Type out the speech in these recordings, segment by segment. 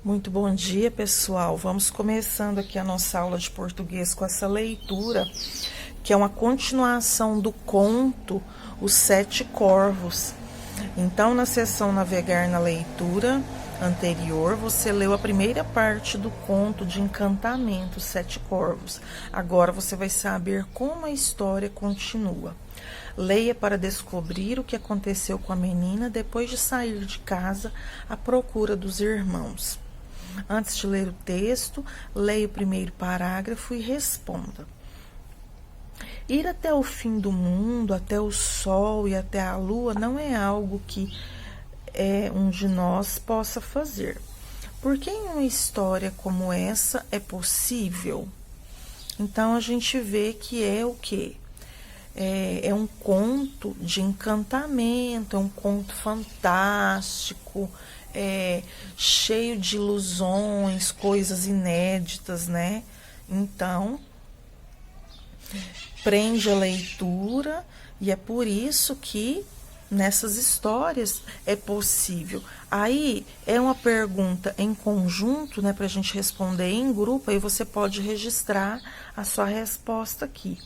Muito bom dia, pessoal. Vamos começando aqui a nossa aula de português com essa leitura, que é uma continuação do conto Os Sete Corvos. Então, na seção Navegar na Leitura anterior, você leu a primeira parte do conto de encantamento, Os Sete Corvos. Agora você vai saber como a história continua. Leia para descobrir o que aconteceu com a menina depois de sair de casa à procura dos irmãos. Antes de ler o texto, leia o primeiro parágrafo e responda. Ir até o fim do mundo, até o sol e até a lua não é algo que um de nós possa fazer. Porque em uma história como essa é possível? Então a gente vê que é o quê? É um conto de encantamento, é um conto fantástico, cheio de ilusões, coisas inéditas, né? Então, prende a leitura e é por isso que nessas histórias é possível. Aí é uma pergunta em conjunto, né, para a gente responder em grupo, aí você pode registrar a sua resposta aqui.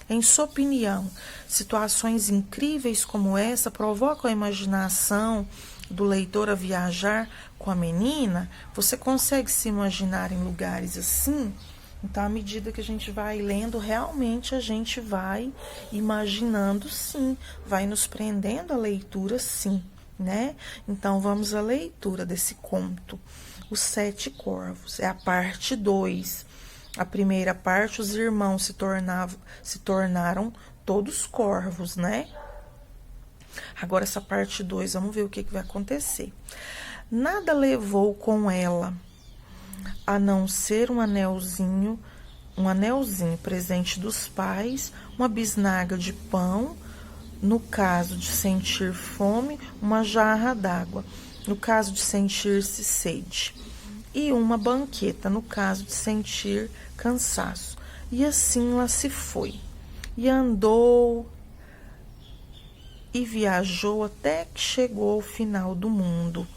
Em sua opinião, situações incríveis como essa provocam a imaginação do leitor a viajar com a menina? Você consegue se imaginar em lugares assim? Então, à medida que a gente vai lendo, realmente a gente vai imaginando, sim, vai nos prendendo a leitura, sim, né? Então, vamos à leitura desse conto, Os Sete Corvos. É a parte 2. A primeira parte, os irmãos se tornaram todos corvos, né? Agora, essa parte 2, vamos ver o que vai acontecer. Nada levou com ela, a não ser um anelzinho presente dos pais, uma bisnaga de pão, no caso de sentir fome, uma jarra d'água, no caso de sentir-se sede, e uma banqueta, no caso de sentir cansaço. E assim lá se foi, e andou e viajou até que chegou ao final do mundo.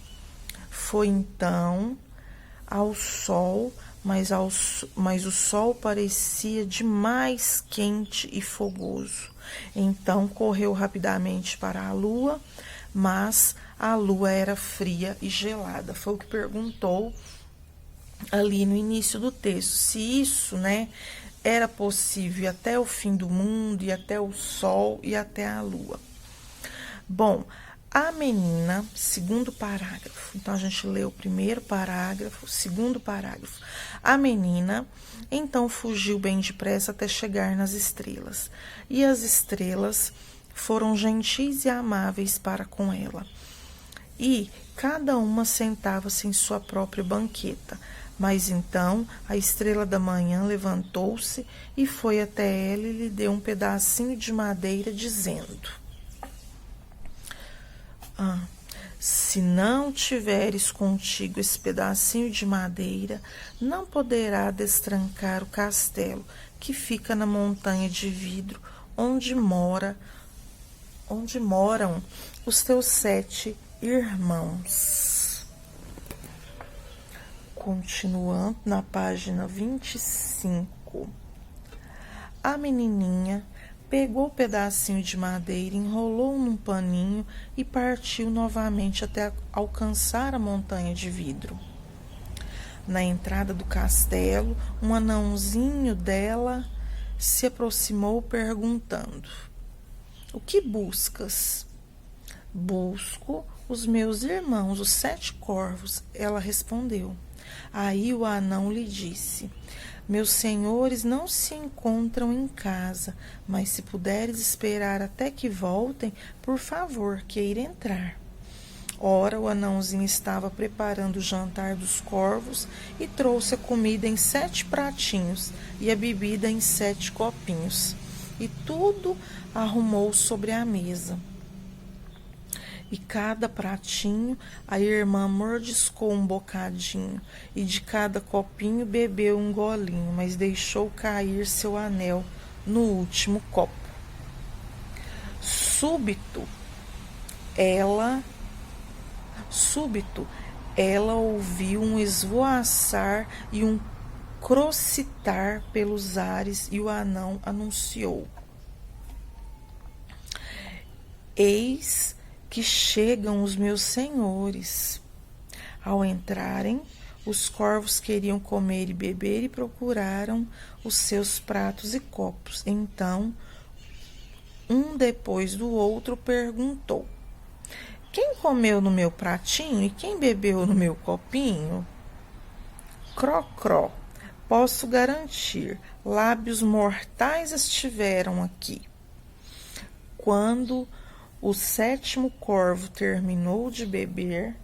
Foi então ao sol, mas o sol parecia demais quente e fogoso. Então correu rapidamente para a lua, mas a lua era fria e gelada. Foi o que perguntou ali no início do texto, se isso, né, era possível até o fim do mundo, e até o sol e até a lua. Bom, a menina, segundo parágrafo. Então, a gente leu o primeiro parágrafo, segundo parágrafo. A menina, então, fugiu bem depressa até chegar nas estrelas. E as estrelas foram gentis e amáveis para com ela. E cada uma sentava-se em sua própria banqueta. Mas então a estrela da manhã levantou-se e foi até ela e lhe deu um pedacinho de madeira, dizendo: se não tiveres contigo esse pedacinho de madeira, não poderá destrancar o castelo que fica na montanha de vidro, onde moram os teus 7 irmãos. Continuando na página 25. A menininha pegou o pedacinho de madeira, enrolou num paninho e partiu novamente até alcançar a montanha de vidro. Na entrada do castelo, um anãozinho dela se aproximou perguntando: o que buscas? Busco os meus irmãos, os 7 corvos, ela respondeu. Aí o anão lhe disse: meus senhores não se encontram em casa, mas se puderes esperar até que voltem, por favor, queira entrar. Ora, o anãozinho estava preparando o jantar dos corvos e trouxe a comida em 7 pratinhos e a bebida em 7 copinhos, e tudo arrumou sobre a mesa. E cada pratinho a irmã mordiscou um bocadinho, e de cada copinho bebeu um golinho, mas deixou cair seu anel no último copo. Súbito, ela ouviu um esvoaçar e um crocitar pelos ares, e o anão anunciou: eis que chegam os meus senhores. Ao entrarem, os corvos queriam comer e beber e procuraram os seus pratos e copos. Então, um depois do outro perguntou: quem comeu no meu pratinho e quem bebeu no meu copinho? Cro-cro, posso garantir, lábios mortais estiveram aqui. Quando o sétimo corvo terminou de beber,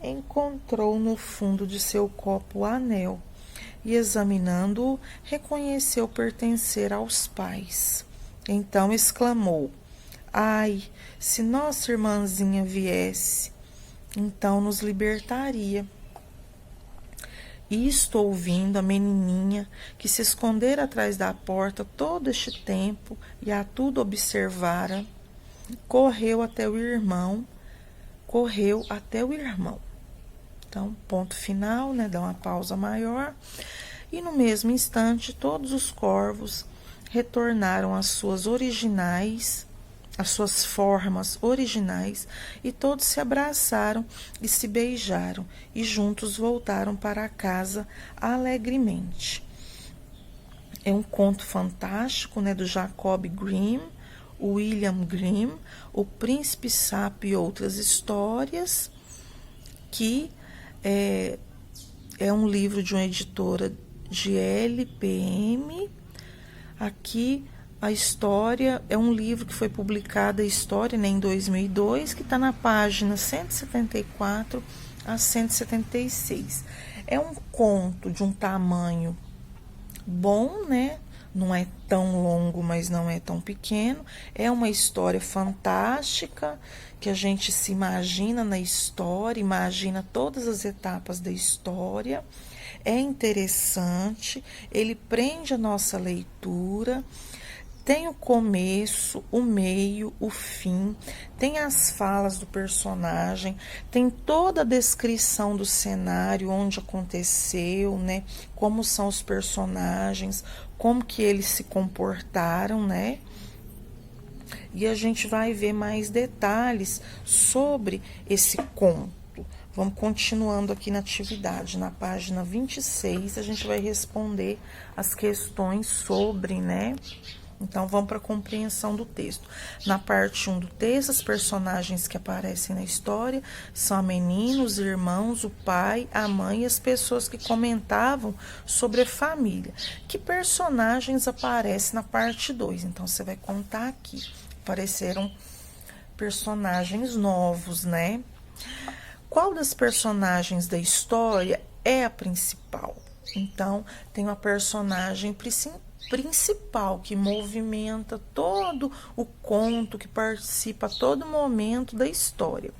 encontrou no fundo de seu copo o anel e, examinando-o, reconheceu pertencer aos pais. Então exclamou: ai, se nossa irmãzinha viesse, então nos libertaria. Isto ouvindo, a menininha, que se escondera atrás da porta todo este tempo e a tudo observara, correu até o irmão. Então, ponto final, né? Dá uma pausa maior. E no mesmo instante, todos os corvos retornaram às suas formas originais, e todos se abraçaram e se beijaram, e juntos voltaram para casa alegremente. É um conto fantástico, né, do Jacob Grimm, William Grimm, O Príncipe Sapo e Outras Histórias, que é um livro de uma editora de LPM. Aqui a história é um livro que foi publicado, a história, né, em 2002, que está na página 174 a 176. É um conto de um tamanho bom, né? Não é tão longo, mas não é tão pequeno. É uma história fantástica, que a gente se imagina na história, imagina todas as etapas da história. É interessante, ele prende a nossa leitura. Tem o começo, o meio, o fim, tem as falas do personagem, tem toda a descrição do cenário, onde aconteceu, né? Como são os personagens, como que eles se comportaram, né? E a gente vai ver mais detalhes sobre esse conto. Vamos continuando aqui na atividade. Na página 26, a gente vai responder as questões sobre, né? Então, vamos para a compreensão do texto. Na parte 1 do texto, os personagens que aparecem na história são a menina, os irmãos, o pai, a mãe e as pessoas que comentavam sobre a família. Que personagens aparecem na parte 2? Então, você vai contar aqui. Apareceram personagens novos, né? Qual das personagens da história é a principal? Então, tem uma personagem principal que movimenta todo o conto, que participa a todo momento da história.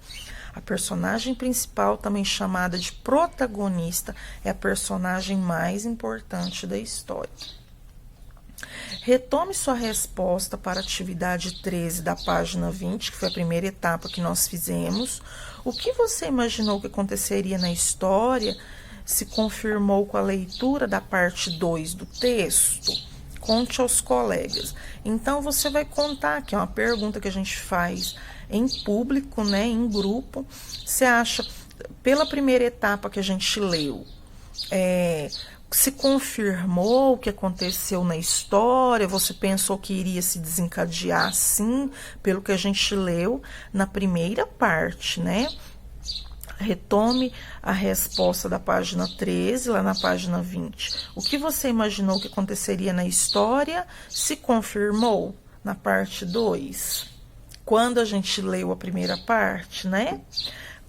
A personagem principal, também chamada de protagonista, é a personagem mais importante da história. Retome sua resposta para a atividade 13 da página 20, que foi a primeira etapa que nós fizemos. O que você imaginou que aconteceria na história se confirmou com a leitura da parte 2 do texto? Conte aos colegas. Então, você vai contar, que é uma pergunta que a gente faz em público, né, em grupo. Você acha, pela primeira etapa que a gente leu, se confirmou o que aconteceu na história? Você pensou que iria se desencadear assim, pelo que a gente leu na primeira parte, né? Retome a resposta da página 13, lá na página 20. O que você imaginou que aconteceria na história se confirmou na parte 2? Quando a gente leu a primeira parte, né?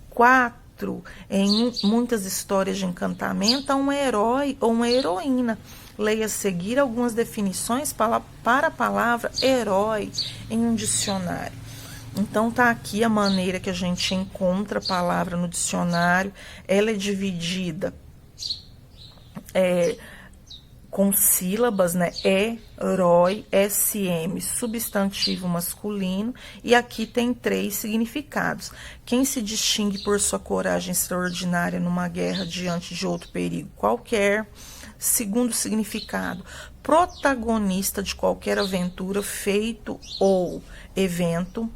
4. Em muitas histórias de encantamento, há um herói ou uma heroína. Leia a seguir algumas definições para a palavra herói em um dicionário. Então, tá aqui a maneira que a gente encontra a palavra no dicionário. Ela é dividida com sílabas, né? Herói, SM, substantivo masculino, e aqui tem 3 significados. Quem se distingue por sua coragem extraordinária numa guerra diante de outro perigo qualquer. Segundo significado, protagonista de qualquer aventura, feito ou evento.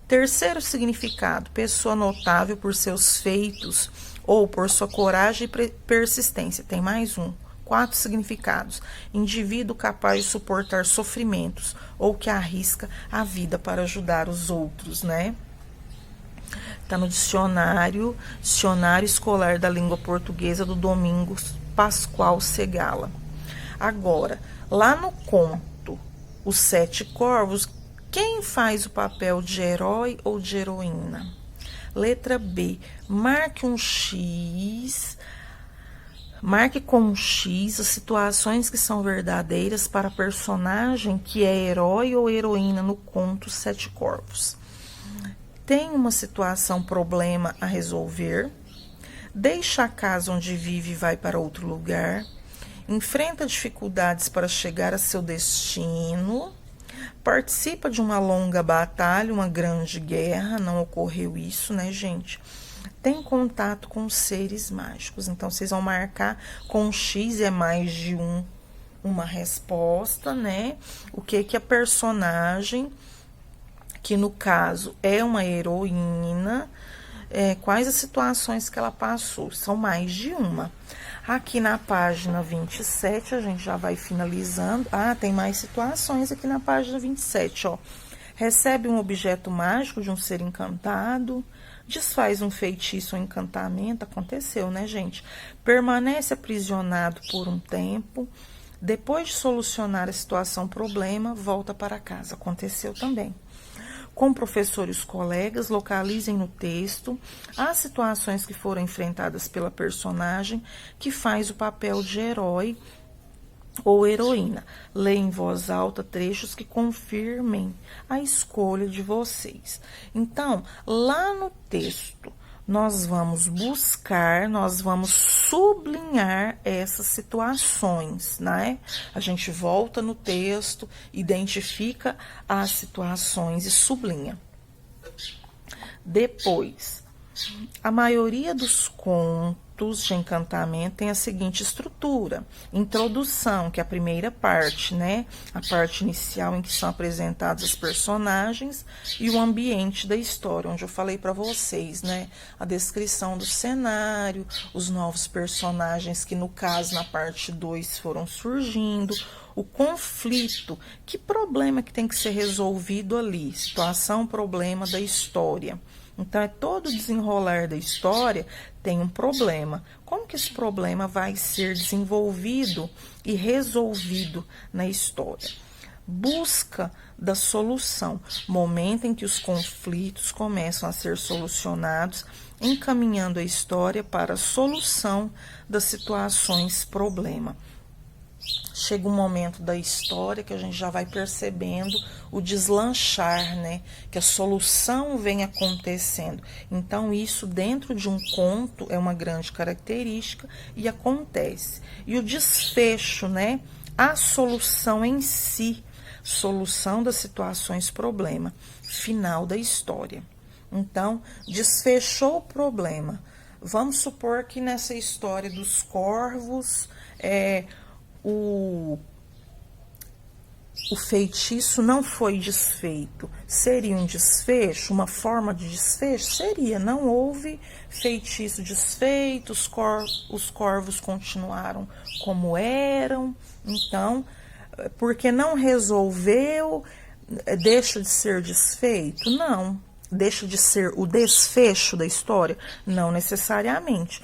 Terceiro significado, pessoa notável por seus feitos ou por sua coragem e persistência. Tem mais um. 4 significados, indivíduo capaz de suportar sofrimentos ou que arrisca a vida para ajudar os outros, né? Tá no dicionário escolar da língua portuguesa do Domingos Pascoal Segala. Agora, lá no conto Os 7 Corvos, quem faz o papel de herói ou de heroína? Letra B, marque com um X as situações que são verdadeiras para a personagem que é herói ou heroína no conto 7 Corvos. Tem uma situação, problema a resolver, deixa a casa onde vive e vai para outro lugar, enfrenta dificuldades para chegar a seu destino, participa de uma longa batalha, uma grande guerra, não ocorreu isso, né, gente? Tem contato com seres mágicos. Então, vocês vão marcar com um X, é mais de uma resposta, né? O que a personagem, que no caso é uma heroína, quais as situações que ela passou? São mais de uma. Aqui na página 27, a gente já vai finalizando. Ah, tem mais situações aqui na página 27, ó. Recebe um objeto mágico de um ser encantado, desfaz um feitiço ou encantamento, aconteceu, né, gente? Permanece aprisionado por um tempo, depois de solucionar a situação problema, volta para casa, aconteceu também. Com o professor e os colegas, localizem no texto as situações que foram enfrentadas pela personagem que faz o papel de herói ou heroína. Leia em voz alta trechos que confirmem a escolha de vocês. Então, lá no texto, nós vamos buscar, nós vamos sublinhar essas situações, né? A gente volta no texto, identifica as situações e sublinha. Depois, a maioria dos contos de encantamento tem a seguinte estrutura: introdução, que é a primeira parte, né? A parte inicial em que são apresentados os personagens e o ambiente da história, onde eu falei para vocês, né? A descrição do cenário, os novos personagens que, no caso, na parte 2 foram surgindo, o conflito, que problema que tem que ser resolvido ali, situação, problema da história. Então, todo o desenrolar da história tem um problema. Como que esse problema vai ser desenvolvido e resolvido na história? Busca da solução, momento em que os conflitos começam a ser solucionados, encaminhando a história para a solução das situações problema. Chega um momento da história que a gente já vai percebendo o deslanchar, né? Que a solução vem acontecendo. Então, isso dentro de um conto é uma grande característica e acontece. E o desfecho, né? A solução em si, solução das situações problema, final da história. Então, desfechou o problema. Vamos supor que nessa história dos corvos, o feitiço não foi desfeito. Seria um desfecho, uma forma de desfecho? Seria. Não houve feitiço desfeito, os corvos continuaram como eram. Então, porque não resolveu, deixa de ser desfeito? Não. Deixa de ser o desfecho da história? Não necessariamente.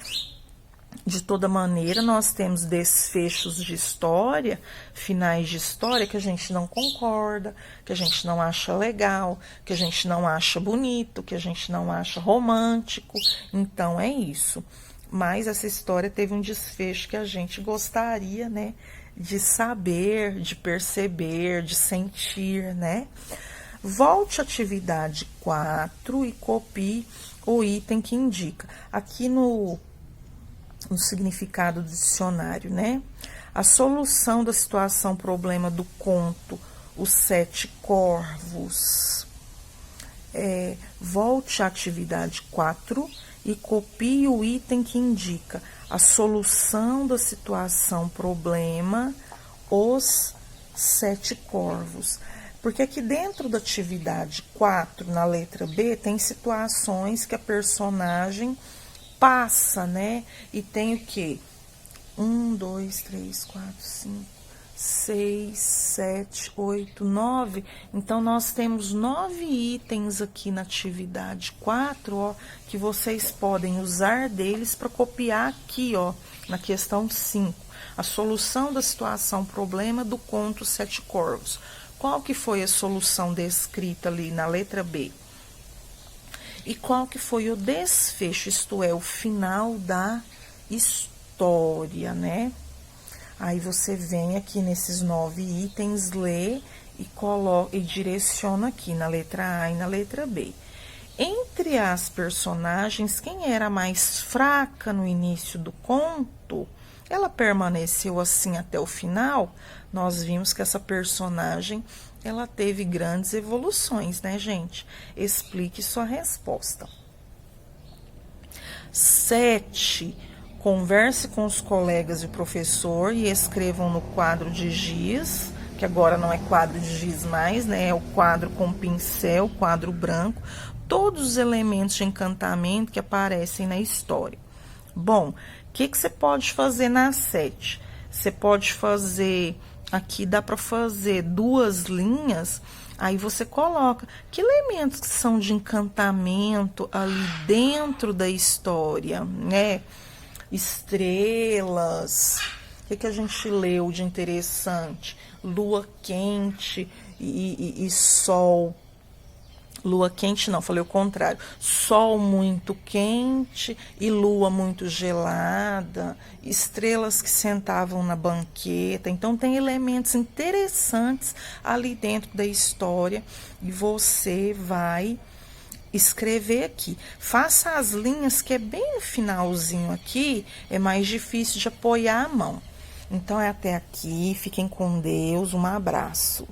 De toda maneira, nós temos desfechos de história, finais de história que a gente não concorda, que a gente não acha legal, que a gente não acha bonito, que a gente não acha romântico. Então, é isso. Mas essa história teve um desfecho que a gente gostaria, né, de saber, de perceber, de sentir, né? Volte à atividade 4 e copie o item que indica. Aqui no no significado do dicionário, né? A solução da situação problema do conto Os Sete Corvos. Volte à atividade 4 e copie o item que indica a solução da situação problema Os Sete Corvos. Porque aqui dentro da atividade 4, na letra B, tem situações que a personagem passa, né? E tem o quê? 1, 2, 3, 4, 5, 6, 7, 8, 9. Então, nós temos 9 itens aqui na atividade 4, ó, que vocês podem usar deles para copiar aqui, ó, na questão 5. A solução da situação problema do conto Sete Corvos. Qual que foi a solução descrita ali na letra B? E qual que foi o desfecho, isto é, o final da história, né? Aí você vem aqui nesses 9 itens, lê e coloca e direciona aqui na letra A e na letra B. Entre as personagens, quem era mais fraca no início do conto, ela permaneceu assim até o final. Nós vimos que essa personagem, ela teve grandes evoluções, né, gente? Explique sua resposta. 7. Converse com os colegas e professor e escrevam no quadro de giz, que agora não é quadro de giz mais, né? É o quadro com pincel, quadro branco, todos os elementos de encantamento que aparecem na história. Bom, o que você pode fazer na 7? Você pode fazer, aqui dá para fazer 2 linhas, aí você coloca que elementos que são de encantamento ali dentro da história, né? Estrelas, o que a gente leu de interessante? Lua quente e sol. Lua quente não, falei o contrário. Sol muito quente e lua muito gelada. Estrelas que sentavam na banqueta. Então, tem elementos interessantes ali dentro da história. E você vai escrever aqui. Faça as linhas, que é bem no finalzinho aqui. É mais difícil de apoiar a mão. Então, é até aqui. Fiquem com Deus. Um abraço.